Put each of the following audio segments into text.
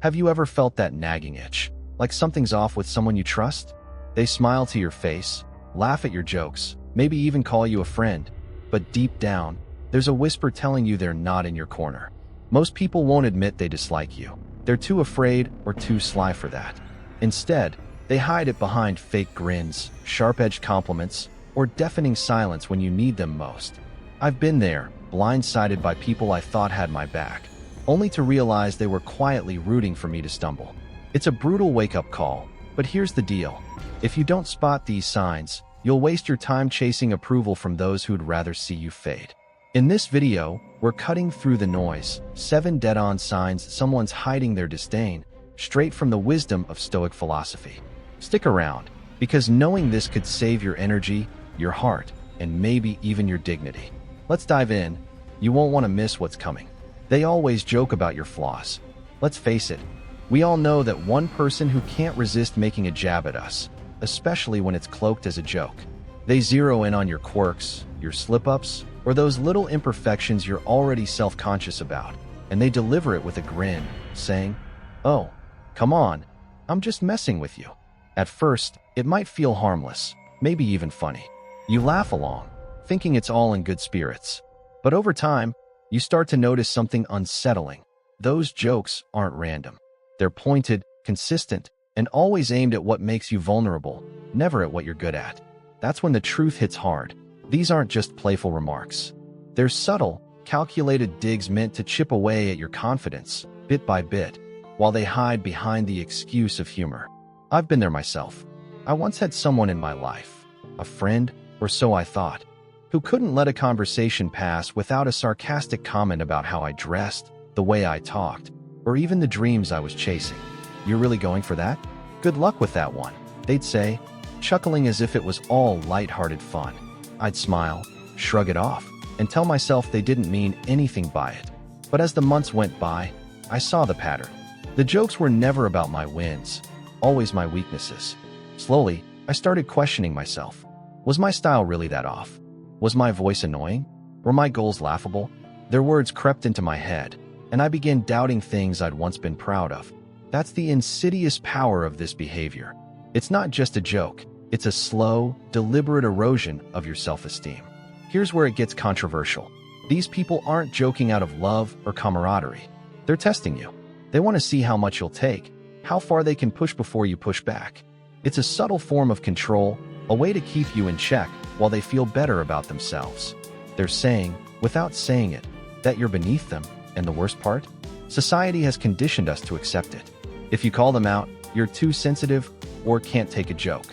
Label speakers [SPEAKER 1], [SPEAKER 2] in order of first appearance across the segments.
[SPEAKER 1] Have you ever felt that nagging itch, like something's off with someone you trust? They smile to your face, laugh at your jokes, maybe even call you a friend, but deep down, there's a whisper telling you they're not in your corner. Most people won't admit they dislike you. They're too afraid or too sly for that. Instead, they hide it behind fake grins, sharp-edged compliments, or deafening silence when you need them most. I've been there, blindsided by people I thought had my back, only to realize they were quietly rooting for me to stumble. It's a brutal wake-up call, but here's the deal. If you don't spot these signs, you'll waste your time chasing approval from those who'd rather see you fade. In this video, we're cutting through the noise, 7 dead-on signs someone's hiding their disdain, straight from the wisdom of Stoic philosophy. Stick around, because knowing this could save your energy, your heart, and maybe even your dignity. Let's dive in. You won't want to miss what's coming. They always joke about your flaws. Let's face it, we all know that one person who can't resist making a jab at us, especially when it's cloaked as a joke. They zero in on your quirks, your slip-ups, or those little imperfections you're already self-conscious about, and they deliver it with a grin, saying, "Oh, come on, I'm just messing with you." At first, it might feel harmless, maybe even funny. You laugh along, thinking it's all in good spirits. But over time, you start to notice something unsettling. Those jokes aren't random. They're pointed, consistent, and always aimed at what makes you vulnerable, never at what you're good at. That's when the truth hits hard. These aren't just playful remarks. They're subtle, calculated digs meant to chip away at your confidence, bit by bit, while they hide behind the excuse of humor. I've been there myself. I once had someone in my life, a friend, or so I thought, who couldn't let a conversation pass without a sarcastic comment about how I dressed, the way I talked, or even the dreams I was chasing. "You're really going for that? Good luck with that one," they'd say, chuckling as if it was all lighthearted fun. I'd smile, shrug it off, and tell myself they didn't mean anything by it. But as the months went by, I saw the pattern. The jokes were never about my wins, always my weaknesses. Slowly, I started questioning myself. Was my style really that off? Was my voice annoying? Were my goals laughable? Their words crept into my head, and I began doubting things I'd once been proud of. That's the insidious power of this behavior. It's not just a joke. It's a slow, deliberate erosion of your self-esteem. Here's where it gets controversial. These people aren't joking out of love or camaraderie. They're testing you. They want to see how much you'll take, how far they can push before you push back. It's a subtle form of control, a way to keep you in check while they feel better about themselves. They're saying, without saying it, that you're beneath them, and the worst part? Society has conditioned us to accept it. If you call them out, you're too sensitive or can't take a joke.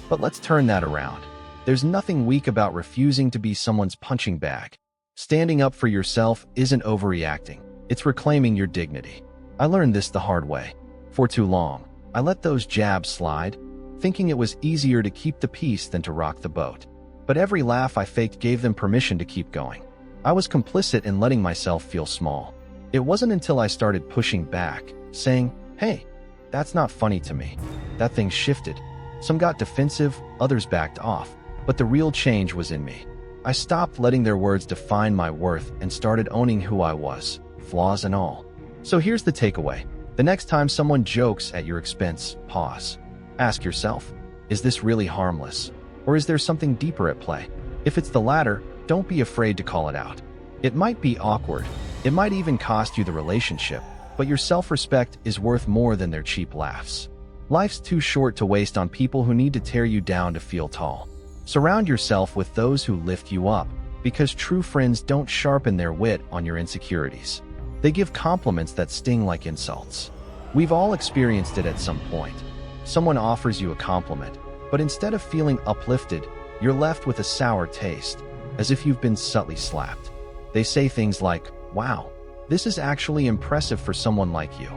[SPEAKER 1] But let's turn that around. There's nothing weak about refusing to be someone's punching bag. Standing up for yourself isn't overreacting. It's reclaiming your dignity. I learned this the hard way. For too long, I let those jabs slide, thinking it was easier to keep the peace than to rock the boat. But every laugh I faked gave them permission to keep going. I was complicit in letting myself feel small. It wasn't until I started pushing back, saying, "Hey, that's not funny to me," that things shifted. Some got defensive, others backed off, but the real change was in me. I stopped letting their words define my worth and started owning who I was, flaws and all. So here's the takeaway. The next time someone jokes at your expense, pause. Ask yourself, is this really harmless? Or is there something deeper at play? If it's the latter, don't be afraid to call it out. It might be awkward. It might even cost you the relationship, but your self-respect is worth more than their cheap laughs. Life's too short to waste on people who need to tear you down to feel tall. Surround yourself with those who lift you up, because true friends don't sharpen their wit on your insecurities. They give compliments that sting like insults. We've all experienced it at some point. Someone offers you a compliment, but instead of feeling uplifted, you're left with a sour taste, as if you've been subtly slapped. They say things like, "Wow, this is actually impressive for someone like you,"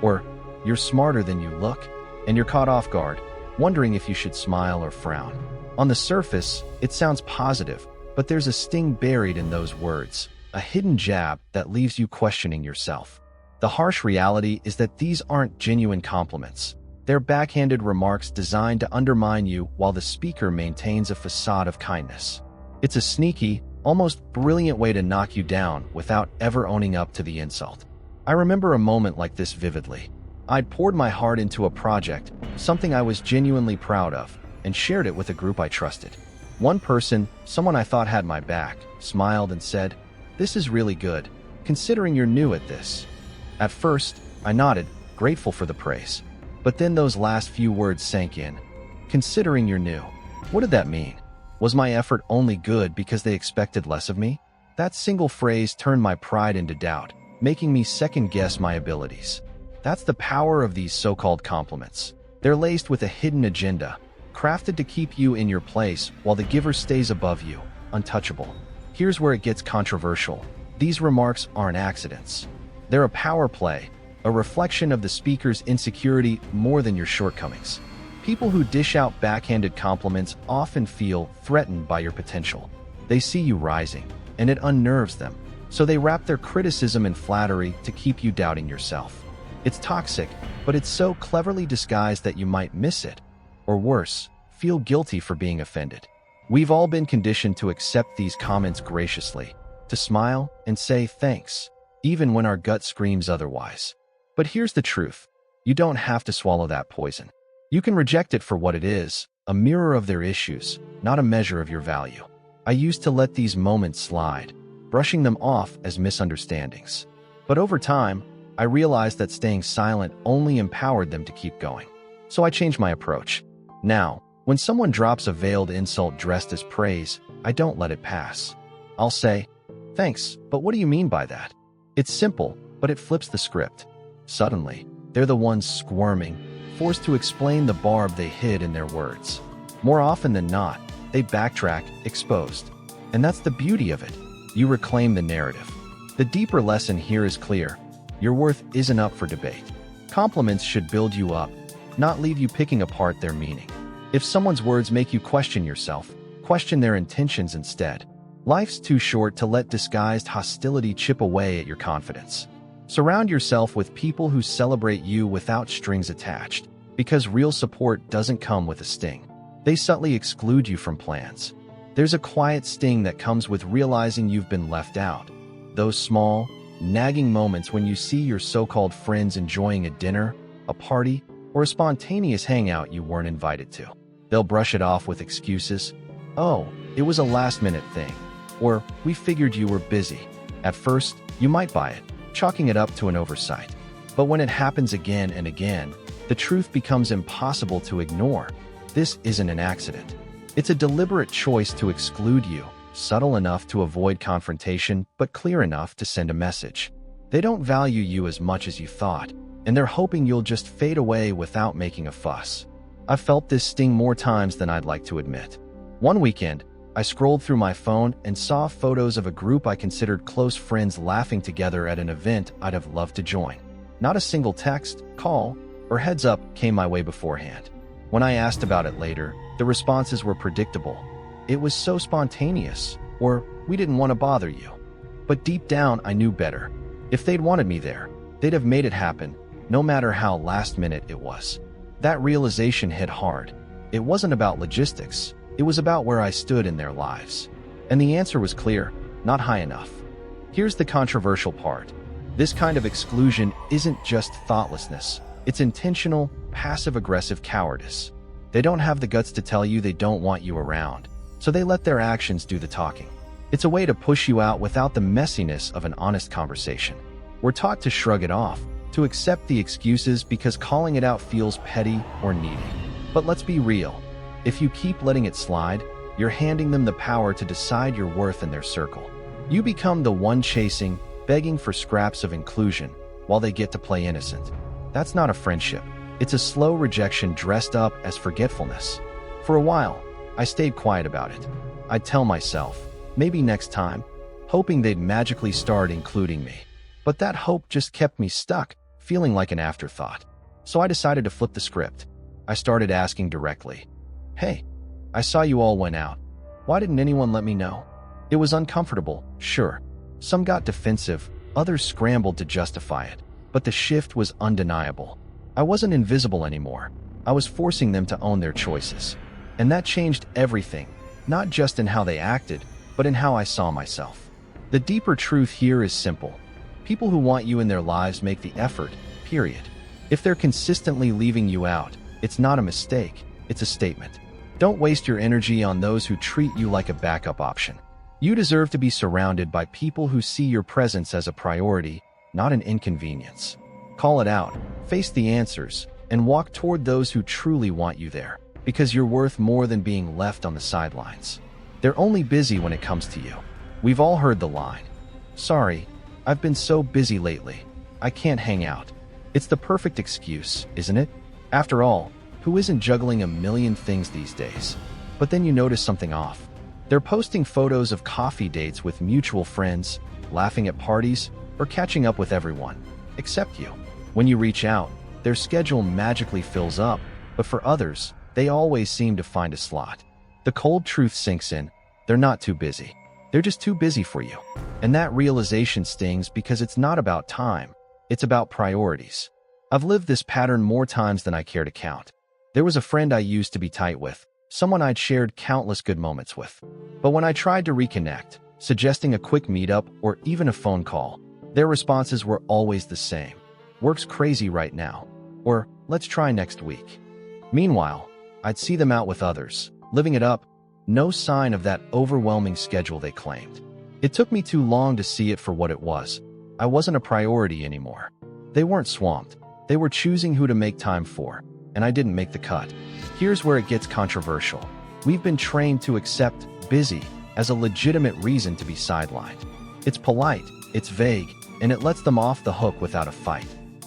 [SPEAKER 1] or "You're smarter than you look," and you're caught off guard, wondering if you should smile or frown. On the surface, it sounds positive, but there's a sting buried in those words, a hidden jab that leaves you questioning yourself. The harsh reality is that these aren't genuine compliments. They're backhanded remarks designed to undermine you while the speaker maintains a facade of kindness. It's a sneaky, almost brilliant way to knock you down without ever owning up to the insult. I remember a moment like this vividly. I'd poured my heart into a project, something I was genuinely proud of, and shared it with a group I trusted. One person, someone I thought had my back, smiled and said, "This is really good, considering you're new at this." At first, I nodded, grateful for the praise. But then those last few words sank in. Considering you're new. What did that mean? Was my effort only good because they expected less of me? That single phrase turned my pride into doubt, making me second-guess my abilities. That's the power of these so-called compliments. They're laced with a hidden agenda, crafted to keep you in your place while the giver stays above you, untouchable. Here's where it gets controversial. These remarks aren't accidents. They're a power play, a reflection of the speaker's insecurity more than your shortcomings. People who dish out backhanded compliments often feel threatened by your potential. They see you rising, and it unnerves them, so they wrap their criticism in flattery to keep you doubting yourself. It's toxic, but it's so cleverly disguised that you might miss it, or worse, feel guilty for being offended. We've all been conditioned to accept these comments graciously, to smile and say thanks, even when our gut screams otherwise. But here's the truth. You don't have to swallow that poison. You can reject it for what it is, a mirror of their issues, not a measure of your value. I used to let these moments slide, brushing them off as misunderstandings. But over time, I realized that staying silent only empowered them to keep going. So I changed my approach. Now, when someone drops a veiled insult dressed as praise, I don't let it pass. I'll say, "Thanks, but what do you mean by that?" It's simple, but it flips the script. Suddenly, they're the ones squirming, forced to explain the barb they hid in their words. More often than not, they backtrack, exposed. And that's the beauty of it. You reclaim the narrative. The deeper lesson here is clear. Your worth isn't up for debate. Compliments should build you up, not leave you picking apart their meaning. If someone's words make you question yourself, question their intentions instead. Life's too short to let disguised hostility chip away at your confidence. Surround yourself with people who celebrate you without strings attached, because real support doesn't come with a sting. They subtly exclude you from plans. There's a quiet sting that comes with realizing you've been left out. Those small, nagging moments when you see your so-called friends enjoying a dinner, a party, or a spontaneous hangout you weren't invited to. They'll brush it off with excuses. "Oh, it was a last-minute thing," or "We figured you were busy." At first, you might buy it, chalking it up to an oversight. But when it happens again and again, the truth becomes impossible to ignore. This isn't an accident. It's a deliberate choice to exclude you, subtle enough to avoid confrontation, but clear enough to send a message. They don't value you as much as you thought, and they're hoping you'll just fade away without making a fuss. I've felt this sting more times than I'd like to admit. One weekend, I scrolled through my phone and saw photos of a group I considered close friends laughing together at an event I'd have loved to join. Not a single text, call, or heads up came my way beforehand. When I asked about it later, the responses were predictable. "It was so spontaneous," or "We didn't want to bother you." But deep down, I knew better. If they'd wanted me there, they'd have made it happen, no matter how last minute it was. That realization hit hard. It wasn't about logistics. It was about where I stood in their lives. And the answer was clear: not high enough. Here's the controversial part. This kind of exclusion isn't just thoughtlessness. It's intentional, passive-aggressive cowardice. They don't have the guts to tell you they don't want you around, so they let their actions do the talking. It's a way to push you out without the messiness of an honest conversation. We're taught to shrug it off, to accept the excuses because calling it out feels petty or needy. But let's be real. If you keep letting it slide, you're handing them the power to decide your worth in their circle. You become the one chasing, begging for scraps of inclusion, while they get to play innocent. That's not a friendship. It's a slow rejection dressed up as forgetfulness. For a while, I stayed quiet about it. I'd tell myself, maybe next time, hoping they'd magically start including me. But that hope just kept me stuck, feeling like an afterthought. So I decided to flip the script. I started asking directly, "Hey, I saw you all went out. Why didn't anyone let me know?" It was uncomfortable, sure. Some got defensive, others scrambled to justify it. But the shift was undeniable. I wasn't invisible anymore. I was forcing them to own their choices. And that changed everything, not just in how they acted, but in how I saw myself. The deeper truth here is simple. People who want you in their lives make the effort, period. If they're consistently leaving you out, it's not a mistake, it's a statement. Don't waste your energy on those who treat you like a backup option. You deserve to be surrounded by people who see your presence as a priority, not an inconvenience. Call it out, face the answers, and walk toward those who truly want you there, because you're worth more than being left on the sidelines. They're only busy when it comes to you. We've all heard the line, "Sorry, I've been so busy lately, I can't hang out." It's the perfect excuse, isn't it? After all, who isn't juggling a million things these days? But then you notice something off. They're posting photos of coffee dates with mutual friends, laughing at parties, or catching up with everyone, except you. When you reach out, their schedule magically fills up, but for others, they always seem to find a slot. The cold truth sinks in. They're not too busy. They're just too busy for you. And that realization stings because it's not about time. It's about priorities. I've lived this pattern more times than I care to count. There was a friend I used to be tight with, someone I'd shared countless good moments with. But when I tried to reconnect, suggesting a quick meetup or even a phone call, their responses were always the same. "Work's crazy right now," or "let's try next week." Meanwhile, I'd see them out with others, living it up, no sign of that overwhelming schedule they claimed. It took me too long to see it for what it was. I wasn't a priority anymore. They weren't swamped. They were choosing who to make time for, and I didn't make the cut. Here's where it gets controversial. We've been trained to accept busy as a legitimate reason to be sidelined. It's polite, it's vague, and it lets them off the hook without a fight.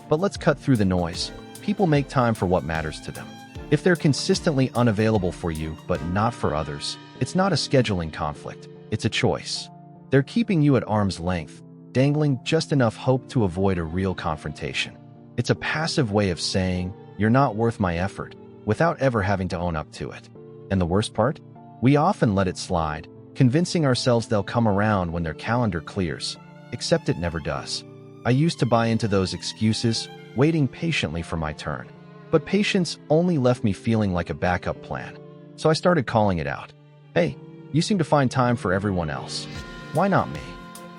[SPEAKER 1] But let's cut through the noise. People make time for what matters to them. If they're consistently unavailable for you but not for others, it's not a scheduling conflict, it's a choice. They're keeping you at arm's length, dangling just enough hope to avoid a real confrontation. It's a passive way of saying, "You're not worth my effort," without ever having to own up to it. And the worst part? We often let it slide, convincing ourselves they'll come around when their calendar clears, except it never does. I used to buy into those excuses, waiting patiently for my turn. But patience only left me feeling like a backup plan. So I started calling it out. "Hey, you seem to find time for everyone else. Why not me?"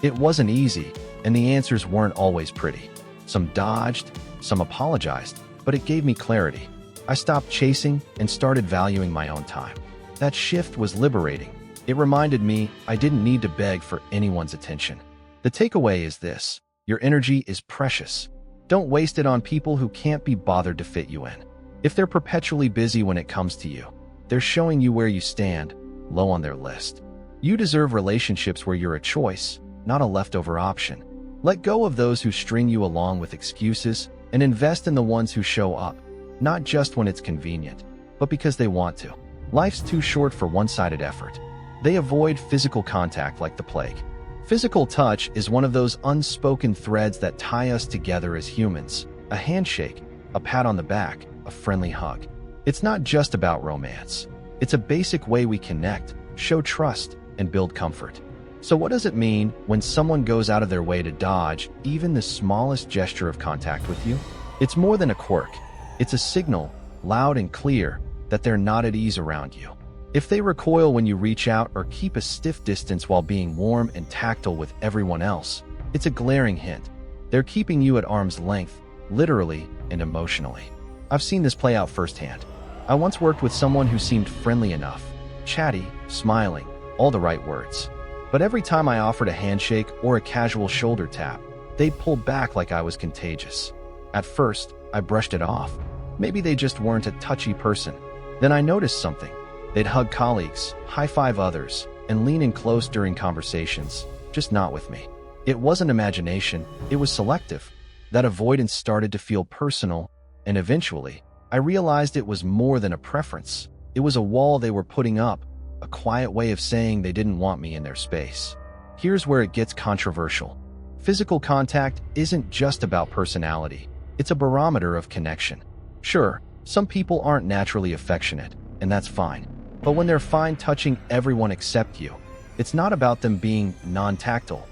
[SPEAKER 1] It wasn't easy, and the answers weren't always pretty. Some dodged, some apologized, but it gave me clarity. I stopped chasing and started valuing my own time. That shift was liberating. It reminded me I didn't need to beg for anyone's attention. The takeaway is this: your energy is precious. Don't waste it on people who can't be bothered to fit you in. If they're perpetually busy when it comes to you, they're showing you where you stand, low on their list. You deserve relationships where you're a choice, not a leftover option. Let go of those who string you along with excuses and invest in the ones who show up, not just when it's convenient, but because they want to. Life's too short for one-sided effort. They avoid physical contact like the plague. Physical touch is one of those unspoken threads that tie us together as humans. A handshake, a pat on the back, a friendly hug. It's not just about romance. It's a basic way we connect, show trust, and build comfort. So what does it mean when someone goes out of their way to dodge even the smallest gesture of contact with you? It's more than a quirk. It's a signal, loud and clear, that they're not at ease around you. If they recoil when you reach out or keep a stiff distance while being warm and tactile with everyone else, it's a glaring hint. They're keeping you at arm's length, literally and emotionally. I've seen this play out firsthand. I once worked with someone who seemed friendly enough, chatty, smiling, all the right words. But every time I offered a handshake or a casual shoulder tap, they'd pull back like I was contagious. At first, I brushed it off. Maybe they just weren't a touchy person. Then I noticed something. They'd hug colleagues, high-five others, and lean in close during conversations, just not with me. It wasn't imagination, it was selective. That avoidance started to feel personal, and eventually, I realized it was more than a preference. It was a wall they were putting up, a quiet way of saying they didn't want me in their space. Here's where it gets controversial. Physical contact isn't just about personality. It's a barometer of connection. Sure, some people aren't naturally affectionate, and that's fine. But when they're fine touching everyone except you, it's not about them being non-tactile.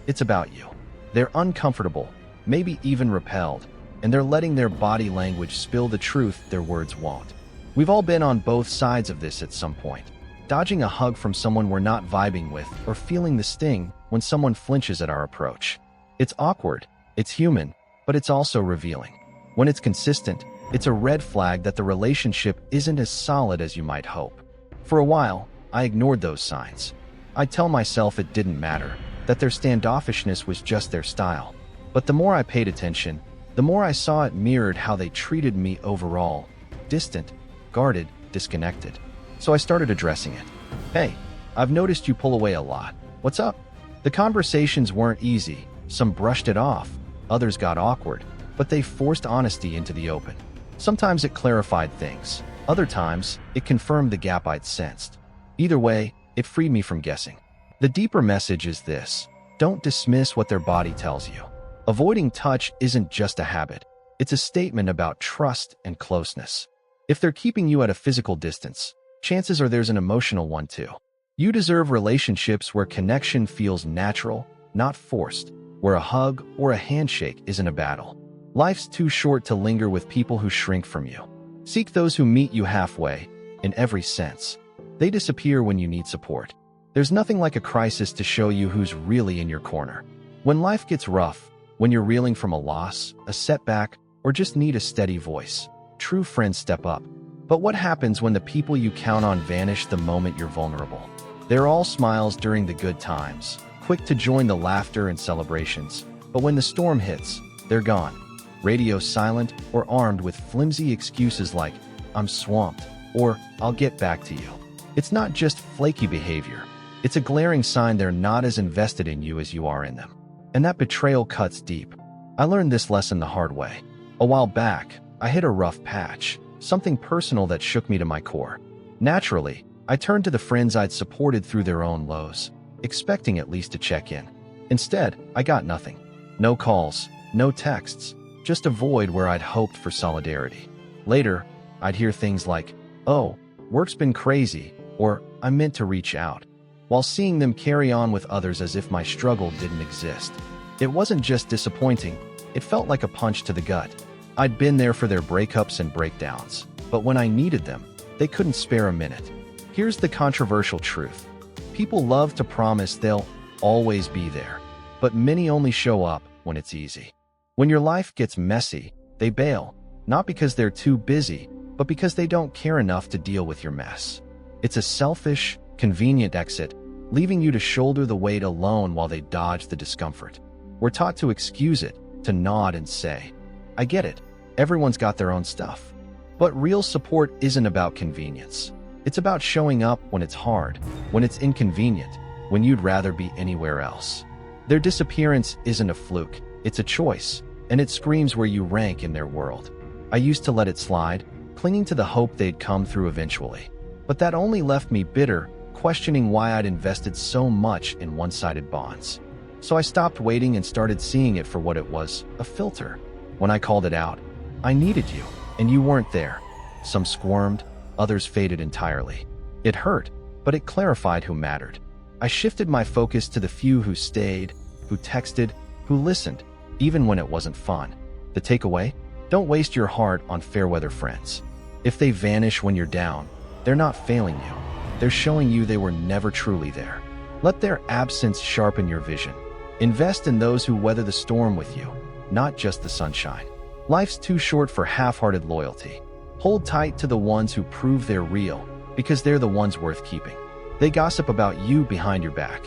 [SPEAKER 1] It's about you. They're uncomfortable, maybe even repelled, and they're letting their body language spill the truth their words won't. We've all been on both sides of this at some point. Dodging a hug from someone we're not vibing with, or feeling the sting when someone flinches at our approach. It's awkward, it's human, but it's also revealing. When it's consistent, it's a red flag that the relationship isn't as solid as you might hope. For a while, I ignored those signs. I'd tell myself it didn't matter, that their standoffishness was just their style. But the more I paid attention, the more I saw it mirrored how they treated me overall: distant, guarded, disconnected. So I started addressing it. "Hey, I've noticed you pull away a lot. What's up?" The conversations weren't easy. Some brushed it off, others got awkward, but they forced honesty into the open. Sometimes it clarified things. Other times, it confirmed the gap I'd sensed. Either way, it freed me from guessing. The deeper message is this: don't dismiss what their body tells you. Avoiding touch isn't just a habit. It's a statement about trust and closeness. If they're keeping you at a physical distance, chances are there's an emotional one too. You deserve relationships where connection feels natural, not forced, where a hug or a handshake isn't a battle. Life's too short to linger with people who shrink from you. Seek those who meet you halfway, in every sense. They disappear when you need support. There's nothing like a crisis to show you who's really in your corner. When life gets rough, when you're reeling from a loss, a setback, or just need a steady voice, true friends step up. But what happens when the people you count on vanish the moment you're vulnerable? They're all smiles during the good times, quick to join the laughter and celebrations. But when the storm hits, they're gone. Radio silent or armed with flimsy excuses like, "I'm swamped," or "I'll get back to you." It's not just flaky behavior. It's a glaring sign they're not as invested in you as you are in them. And that betrayal cuts deep. I learned this lesson the hard way. A while back, I hit a rough patch, something personal that shook me to my core. Naturally, I turned to the friends I'd supported through their own lows, expecting at least to check in. Instead, I got nothing. No calls, no texts, just a void where I'd hoped for solidarity. Later, I'd hear things like, "Oh, work's been crazy," or "I meant to reach out," while seeing them carry on with others as if my struggle didn't exist. It wasn't just disappointing, it felt like a punch to the gut. I'd been there for their breakups and breakdowns, but when I needed them, they couldn't spare a minute. Here's the controversial truth. People love to promise they'll always be there, but many only show up when it's easy. When your life gets messy, they bail, not because they're too busy, but because they don't care enough to deal with your mess. It's a selfish, convenient exit, leaving you to shoulder the weight alone while they dodge the discomfort. We're taught to excuse it, to nod and say, "I get it, everyone's got their own stuff." But real support isn't about convenience. It's about showing up when it's hard, when it's inconvenient, when you'd rather be anywhere else. Their disappearance isn't a fluke, it's a choice, and it screams where you rank in their world. I used to let it slide, clinging to the hope they'd come through eventually. But that only left me bitter, questioning why I'd invested so much in one-sided bonds. So I stopped waiting and started seeing it for what it was, a filter. When I called it out, "I needed you, and you weren't there." Some squirmed, others faded entirely. It hurt, but it clarified who mattered. I shifted my focus to the few who stayed, who texted, who listened, even when it wasn't fun. The takeaway? Don't waste your heart on fair-weather friends. If they vanish when you're down, they're not failing you. They're showing you they were never truly there. Let their absence sharpen your vision. Invest in those who weather the storm with you, not just the sunshine. Life's too short for half-hearted loyalty. Hold tight to the ones who prove they're real, because they're the ones worth keeping. They gossip about you behind your back.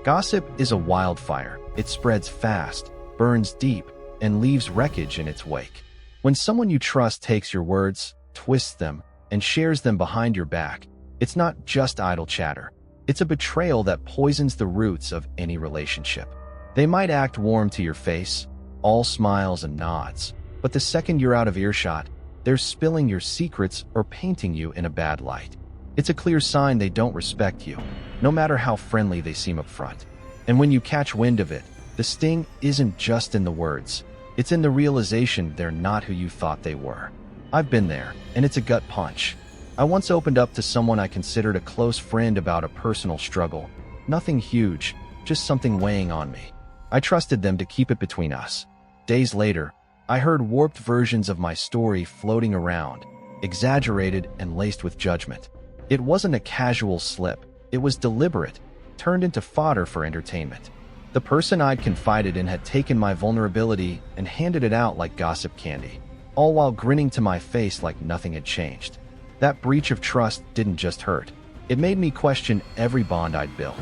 [SPEAKER 1] Gossip is a wildfire. It spreads fast, burns deep, and leaves wreckage in its wake. When someone you trust takes your words, twists them, and shares them behind your back, it's not just idle chatter. It's a betrayal that poisons the roots of any relationship. They might act warm to your face, all smiles and nods, but the second you're out of earshot, they're spilling your secrets or painting you in a bad light. It's a clear sign they don't respect you, no matter how friendly they seem up front. And when you catch wind of it, the sting isn't just in the words. It's in the realization they're not who you thought they were. I've been there, and it's a gut punch. I once opened up to someone I considered a close friend about a personal struggle. Nothing huge, just something weighing on me. I trusted them to keep it between us. Days later, I heard warped versions of my story floating around, exaggerated and laced with judgment. It wasn't a casual slip, it was deliberate, turned into fodder for entertainment. The person I'd confided in had taken my vulnerability and handed it out like gossip candy. all while grinning to my face like nothing had changed. That breach of trust didn't just hurt. It made me question every bond I'd built.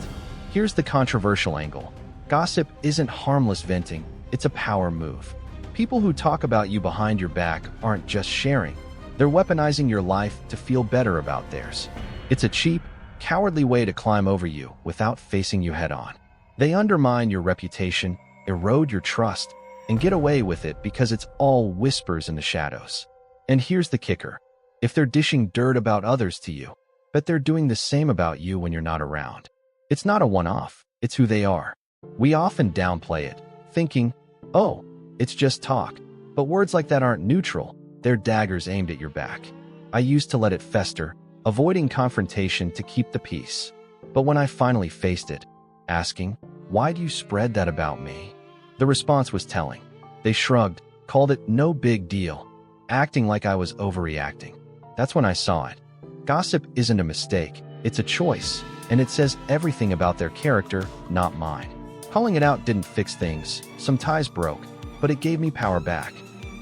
[SPEAKER 1] Here's the controversial angle. Gossip isn't harmless venting, it's a power move. People who talk about you behind your back aren't just sharing. They're weaponizing your life to feel better about theirs. It's a cheap, cowardly way to climb over you without facing you head on. They undermine your reputation, erode your trust, and get away with it because it's all whispers in the shadows. And here's the kicker. If they're dishing dirt about others to you, but they're doing the same about you when you're not around. It's not a one-off, it's who they are. We often downplay it, thinking, oh, it's just talk. But words like that aren't neutral, they're daggers aimed at your back. I used to let it fester, avoiding confrontation to keep the peace. But when I finally faced it, asking, why do you spread that about me? The response was telling. They shrugged, called it no big deal, acting like I was overreacting. That's when I saw it. Gossip isn't a mistake, it's a choice, and it says everything about their character, not mine. Calling it out didn't fix things, some ties broke, but it gave me power back.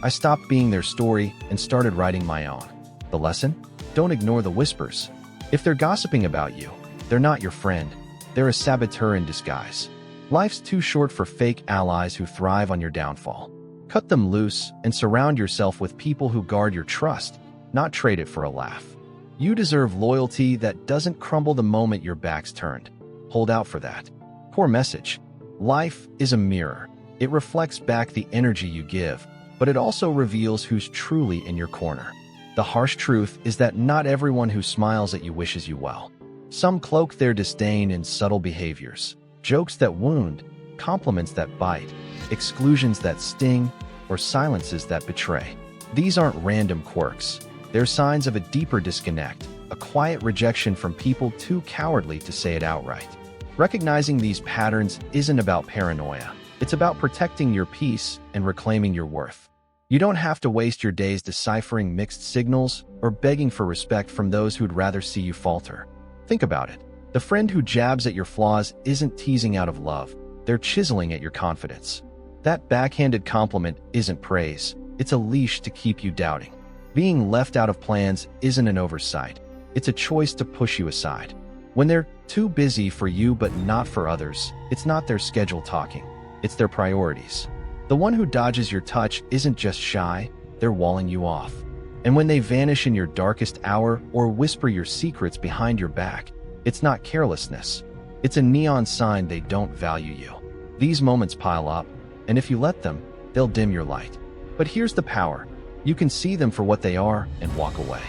[SPEAKER 1] I stopped being their story and started writing my own. The lesson? Don't ignore the whispers. If they're gossiping about you, they're not your friend. They're a saboteur in disguise. Life's too short for fake allies who thrive on your downfall. Cut them loose and surround yourself with people who guard your trust, not trade it for a laugh. You deserve loyalty that doesn't crumble the moment your back's turned. Hold out for that. Core message. Life is a mirror. It reflects back the energy you give, but it also reveals who's truly in your corner. The harsh truth is that not everyone who smiles at you wishes you well. Some cloak their disdain in subtle behaviors, jokes that wound, compliments that bite, exclusions that sting, or silences that betray. These aren't random quirks. They're signs of a deeper disconnect, a quiet rejection from people too cowardly to say it outright. Recognizing these patterns isn't about paranoia. It's about protecting your peace and reclaiming your worth. You don't have to waste your days deciphering mixed signals or begging for respect from those who'd rather see you falter. Think about it. The friend who jabs at your flaws isn't teasing out of love. They're chiseling at your confidence. That backhanded compliment isn't praise. It's a leash to keep you doubting. Being left out of plans isn't an oversight. It's a choice to push you aside. When they're too busy for you but not for others, it's not their schedule talking. It's their priorities. The one who dodges your touch isn't just shy, they're walling you off. And when they vanish in your darkest hour or whisper your secrets behind your back, it's not carelessness. It's a neon sign they don't value you. These moments pile up, and if you let them, they'll dim your light. But here's the power. You can see them for what they are and walk away.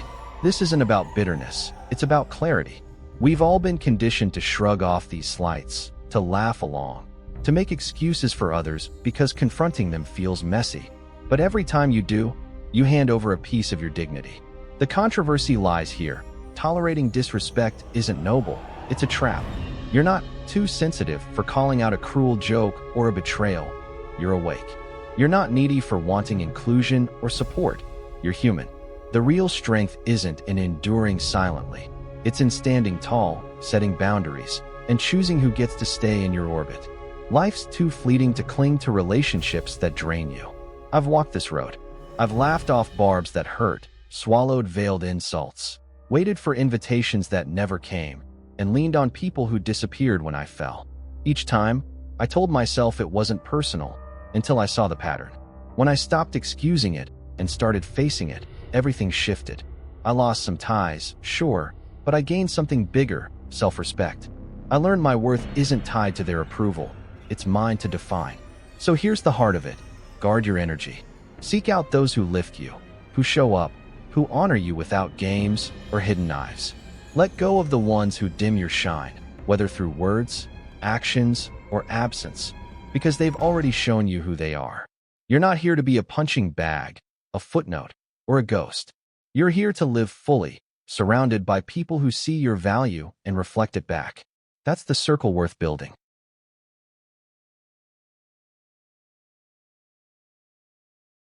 [SPEAKER 1] This isn't about bitterness, it's about clarity. We've all been conditioned to shrug off these slights, to laugh along, to make excuses for others because confronting them feels messy. But every time you do, you hand over a piece of your dignity. The controversy lies here. Tolerating disrespect isn't noble, it's a trap. You're not too sensitive for calling out a cruel joke or a betrayal. You're awake. You're not needy for wanting inclusion or support. You're human. The real strength isn't in enduring silently. It's in standing tall, setting boundaries, and choosing who gets to stay in your orbit. Life's too fleeting to cling to relationships that drain you. I've walked this road. I've laughed off barbs that hurt, swallowed veiled insults, waited for invitations that never came, and leaned on people who disappeared when I fell. Each time, I told myself it wasn't personal, until I saw the pattern. When I stopped excusing it and started facing it, everything shifted. I lost some ties, sure, but I gained something bigger, self-respect. I learned my worth isn't tied to their approval. It's mine to define. So here's the heart of it. Guard your energy. Seek out those who lift you, who show up, who honor you without games or hidden knives. Let go of the ones who dim your shine, whether through words, actions, or absence, because they've already shown you who they are. You're not here to be a punching bag, a footnote, or a ghost. You're here to live fully, surrounded by people who see your value and reflect it back. That's the circle worth building.